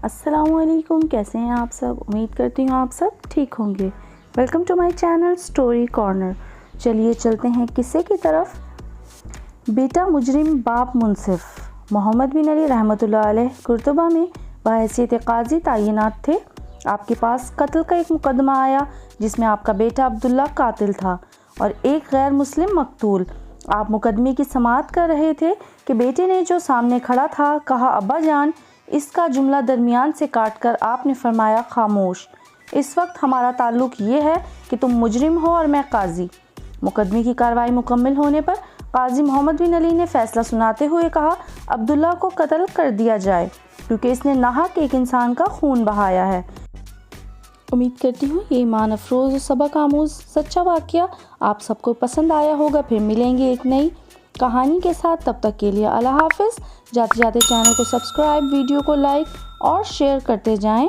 السلام علیکم، کیسے ہیں آپ سب؟ امید کرتی ہوں آپ سب ٹھیک ہوں گے۔ Welcome to my channel story corner. چلیے چلتے ہیں قصے کی طرف۔ بیٹا مجرم باپ منصف۔ محمد بن علی رحمۃ اللہ علیہ قرطبہ میں بحیثیت قاضی تعینات تھے۔ آپ کے پاس قتل کا ایک مقدمہ آیا جس میں آپ کا بیٹا عبداللہ قاتل تھا اور ایک غیر مسلم مقتول۔ آپ مقدمے کی سماعت کر رہے تھے کہ بیٹے نے جو سامنے کھڑا تھا کہا، ابا جان۔ اس کا جملہ درمیان سے کاٹ کر آپ نے فرمایا، خاموش، اس وقت ہمارا تعلق یہ ہے کہ تم مجرم ہو اور میں قاضی۔ مقدمے کی کارروائی مکمل ہونے پر قاضی محمد بن علی نے فیصلہ سناتے ہوئے کہا، عبداللہ کو قتل کر دیا جائے کیونکہ اس نے ناحق ایک انسان کا خون بہایا ہے۔ امید کرتی ہوں یہ ایمان افروز و سبق آموز سچا واقعہ آپ سب کو پسند آیا ہوگا۔ پھر ملیں گے ایک نئی کہانی کے ساتھ، تب تک کے لیے اللہ حافظ۔ جاتے جاتے چینل کو سبسکرائب، ویڈیو کو لائک اور شیئر کرتے جائیں۔